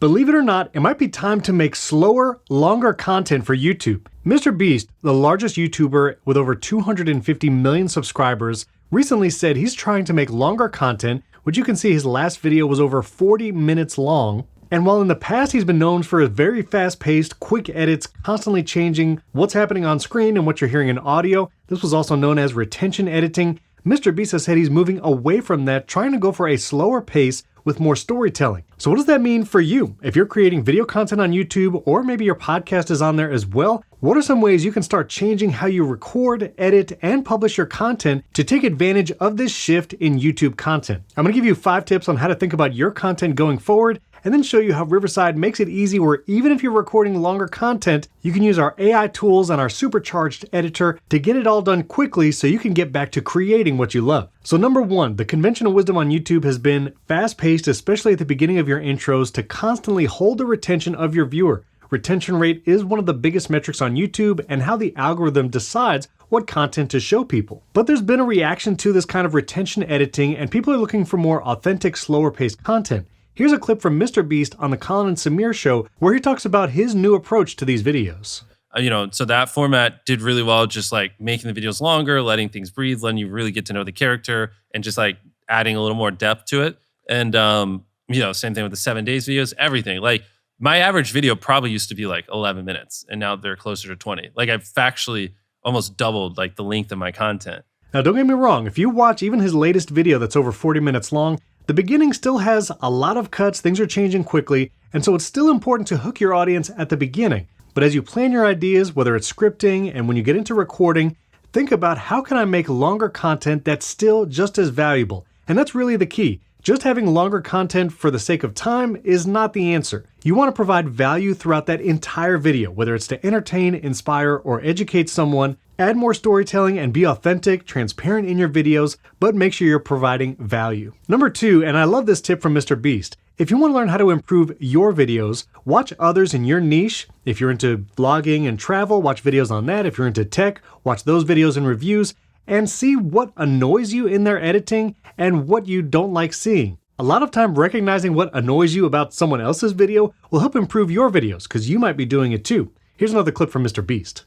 Believe it or not, it might be time to make slower, longer content for YouTube. MrBeast, the largest YouTuber with over 250 million subscribers, recently said he's trying to make longer content, which you can see his last video was over 40 minutes long. And while in the past he's been known for his very fast-paced, quick edits, constantly changing what's happening on screen and what you're hearing in audio, this was also known as retention editing, MrBeast has said he's moving away from that, trying to go for a slower pace with more storytelling. So what does that mean for you? If you're creating video content on YouTube, or maybe your podcast is on there as well, what are some ways you can start changing how you record, edit, and publish your content to take advantage of this shift in YouTube content? I'm gonna give you 5 tips on how to think about your content going forward, and then show you how Riverside makes it easy where even if you're recording longer content, you can use our AI tools and our supercharged editor to get it all done quickly so you can get back to creating what you love. So number 1, the conventional wisdom on YouTube has been fast-paced, especially at the beginning of your intros, to constantly hold the retention of your viewer. Retention rate is one of the biggest metrics on YouTube and how the algorithm decides what content to show people. But there's been a reaction to this kind of retention editing, and people are looking for more authentic, slower-paced content. Here's a clip from MrBeast on the Colin and Samir show where he talks about his new approach to these videos. So that format did really well, just like making the videos longer, letting things breathe, letting you really get to know the character, and just like adding a little more depth to it. And, same thing with the 7 days videos, everything. Like my average video probably used to be like 11 minutes and now they're closer to 20. Like I've factually almost doubled like the length of my content. Now don't get me wrong, if you watch even his latest video that's over 40 minutes long, the beginning still has a lot of cuts, things are changing quickly, and so it's still important to hook your audience at the beginning. But as you plan your ideas, whether it's scripting and when you get into recording, think about how can I make longer content that's still just as valuable? And that's really the key. Just having longer content for the sake of time is not the answer. You want to provide value throughout that entire video, whether it's to entertain, inspire, or educate someone. Add more storytelling and be authentic, transparent in your videos, but make sure you're providing value. Number 2, and I love this tip from MrBeast, if you want to learn how to improve your videos, watch others in your niche. If you're into vlogging and travel, watch videos on that. If you're into tech, watch those videos and reviews, and see what annoys you in their editing and what you don't like seeing. A lot of time recognizing what annoys you about someone else's video will help improve your videos because you might be doing it too. Here's another clip from MrBeast.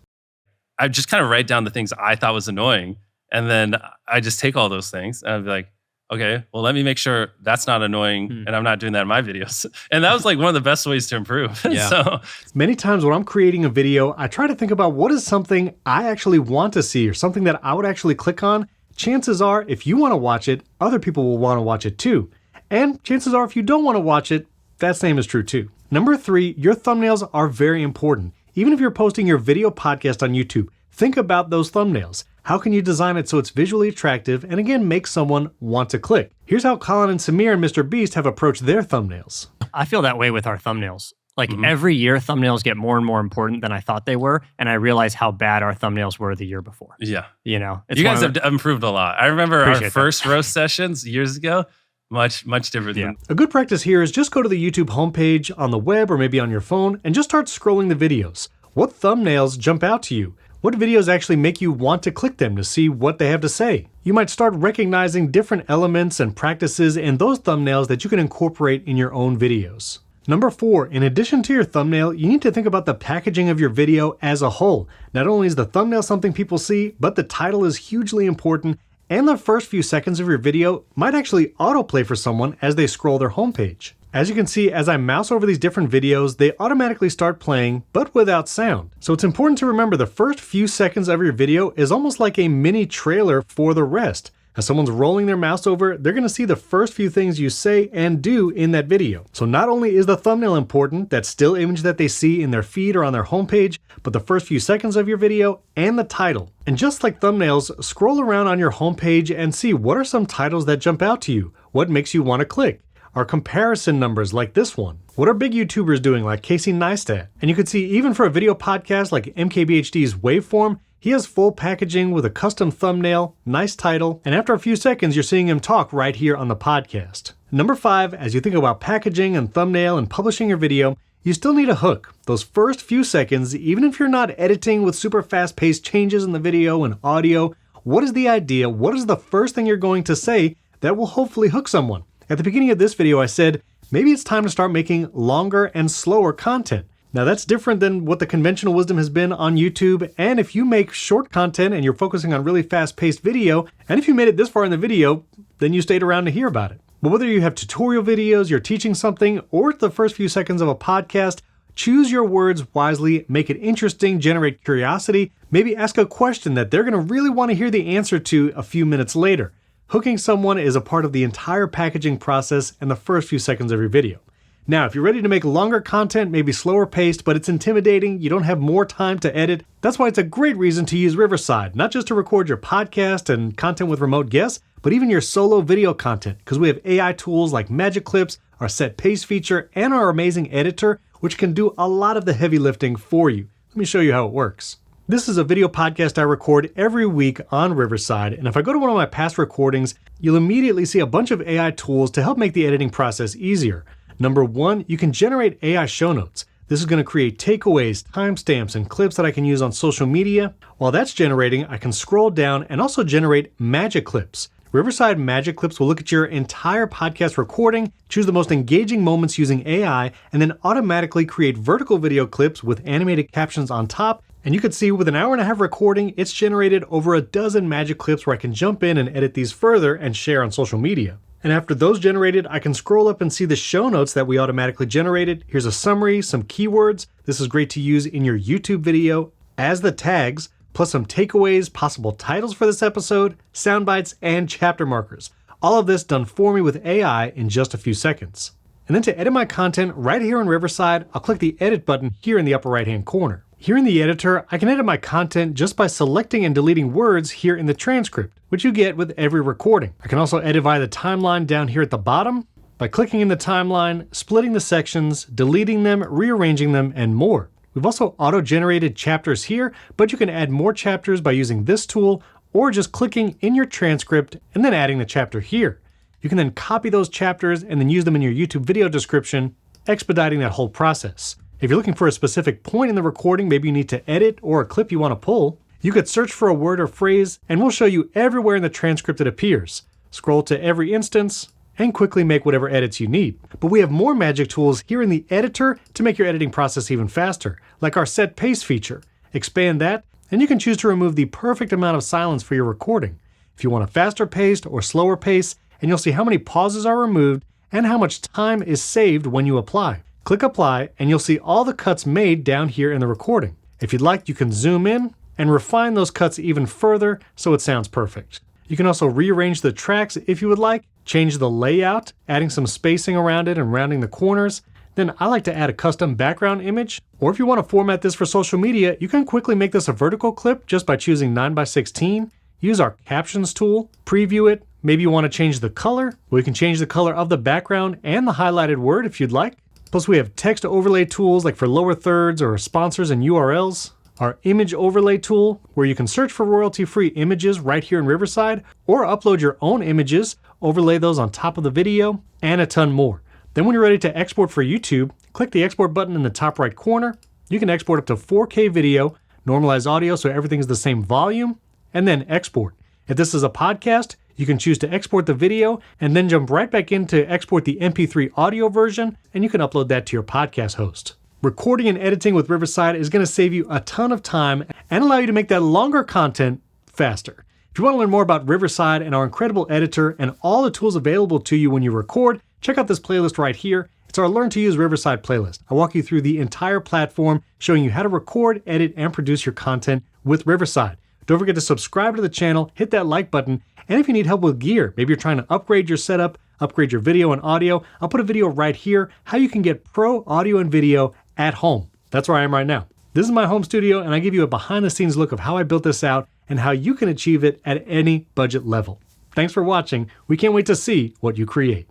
I just kind of write down the things I thought was annoying, and then I just take all those things and I'd be like, okay, well, let me make sure that's not annoying and I'm not doing that in my videos. And that was like one of the best ways to improve. Yeah. So many times when I'm creating a video, I try to think about what is something I actually want to see or something that I would actually click on. Chances are, if you want to watch it, other people will want to watch it too. And chances are, if you don't want to watch it, that same is true too. Number 3, your thumbnails are very important. Even if you're posting your video podcast on YouTube, think about those thumbnails. How can you design it so it's visually attractive and again, make someone want to click? Here's how Colin and Samir and MrBeast have approached their thumbnails. I feel that way with our thumbnails. Like every year, thumbnails get more and more important than I thought they were. And I realize how bad our thumbnails were the year before. Yeah. You know, you guys have improved a lot. I remember our first roast sessions years ago. Much different. Yeah. A good practice here is just go to the YouTube homepage on the web or maybe on your phone and just start scrolling the videos. What thumbnails jump out to you? What videos actually make you want to click them to see what they have to say? You might start recognizing different elements and practices in those thumbnails that you can incorporate in your own videos. Number 4, in addition to your thumbnail, you need to think about the packaging of your video as a whole. Not only is the thumbnail something people see, but the title is hugely important, and the first few seconds of your video might actually autoplay for someone as they scroll their homepage. As you can see, as I mouse over these different videos, they automatically start playing, but without sound. So it's important to remember the first few seconds of your video is almost like a mini trailer for the rest. As someone's rolling their mouse over, they're gonna see the first few things you say and do in that video. So not only is the thumbnail important, that still image that they see in their feed or on their homepage, but the first few seconds of your video and the title. And just like thumbnails, scroll around on your homepage and see what are some titles that jump out to you. What makes you wanna click? Are comparison numbers like this one? What are big YouTubers doing like Casey Neistat? And you can see even for a video podcast like MKBHD's Waveform, he has full packaging with a custom thumbnail, nice title, and after a few seconds, you're seeing him talk right here on the podcast. Number 5, as you think about packaging and thumbnail and publishing your video, you still need a hook. Those first few seconds, even if you're not editing with super fast-paced changes in the video and audio, what is the idea? What is the first thing you're going to say that will hopefully hook someone? At the beginning of this video, I said, maybe it's time to start making longer and slower content. Now that's different than what the conventional wisdom has been on YouTube, and if you make short content and you're focusing on really fast-paced video, and if you made it this far in the video, then you stayed around to hear about it. But whether you have tutorial videos, you're teaching something, or it's the first few seconds of a podcast, choose your words wisely, make it interesting, generate curiosity, maybe ask a question that they're going to really want to hear the answer to a few minutes later. Hooking someone is a part of the entire packaging process and the first few seconds of your video. Now, if you're ready to make longer content, maybe slower paced, but it's intimidating, you don't have more time to edit, that's why it's a great reason to use Riverside, not just to record your podcast and content with remote guests, but even your solo video content, because we have AI tools like Magic Clips, our set pace feature, and our amazing editor, which can do a lot of the heavy lifting for you. Let me show you how it works. This is a video podcast I record every week on Riverside, and if I go to one of my past recordings, you'll immediately see a bunch of AI tools to help make the editing process easier. Number one, you can generate AI show notes. This is going to create takeaways, timestamps, and clips that I can use on social media. While that's generating, I can scroll down and also generate magic clips. Riverside Magic Clips will look at your entire podcast recording, choose the most engaging moments using AI, and then automatically create vertical video clips with animated captions on top. And you can see with an hour and a half recording, it's generated over a dozen magic clips where I can jump in and edit these further and share on social media. And after those generated, I can scroll up and see the show notes that we automatically generated. Here's a summary, some keywords. This is great to use in your YouTube video as the tags, plus some takeaways, possible titles for this episode, sound bites, and chapter markers. All of this done for me with AI in just a few seconds. And then to edit my content right here in Riverside, I'll click the edit button here in the upper right-hand corner. Here in the editor, I can edit my content just by selecting and deleting words here in the transcript, which you get with every recording. I can also edit via the timeline down here at the bottom by clicking in the timeline, splitting the sections, deleting them, rearranging them, and more. We've also auto-generated chapters here, but you can add more chapters by using this tool or just clicking in your transcript and then adding the chapter here. You can then copy those chapters and then use them in your YouTube video description, expediting that whole process. If you're looking for a specific point in the recording, maybe you need to edit or a clip you want to pull, you could search for a word or phrase and we'll show you everywhere in the transcript it appears. Scroll to every instance and quickly make whatever edits you need. But we have more magic tools here in the editor to make your editing process even faster, like our set pace feature. Expand that and you can choose to remove the perfect amount of silence for your recording. If you want a faster paced or slower pace, and you'll see how many pauses are removed and how much time is saved when you apply. Click apply and you'll see all the cuts made down here in the recording. If you'd like, you can zoom in and refine those cuts even further so it sounds perfect. You can also rearrange the tracks if you would like, change the layout, adding some spacing around it and rounding the corners. Then I like to add a custom background image, or if you want to format this for social media, you can quickly make this a vertical clip just by choosing 9:16. Use our captions tool, preview it. Maybe you want to change the color. Well, you can change the color of the background and the highlighted word if you'd like. Plus we have text overlay tools like for lower thirds or sponsors and URLs. Our image overlay tool, where you can search for royalty-free images right here in Riverside, or upload your own images, overlay those on top of the video, and a ton more. Then when you're ready to export for YouTube, click the export button in the top right corner. You can export up to 4K video, normalize audio so everything's the same volume, and then export. If this is a podcast, you can choose to export the video and then jump right back in to export the MP3 audio version, and you can upload that to your podcast host. Recording and editing with Riverside is going to save you a ton of time and allow you to make that longer content faster. If you want to learn more about Riverside and our incredible editor and all the tools available to you when you record, check out this playlist right here. It's our Learn to Use Riverside playlist. I walk you through the entire platform, showing you how to record, edit, and produce your content with Riverside. Don't forget to subscribe to the channel, hit that like button, and if you need help with gear, maybe you're trying to upgrade your setup, upgrade your video and audio, I'll put a video right here, how you can get pro audio and video at home. That's where I am right now. This is my home studio, and I give you a behind-the-scenes look of how I built this out and how you can achieve it at any budget level. Thanks for watching. We can't wait to see what you create.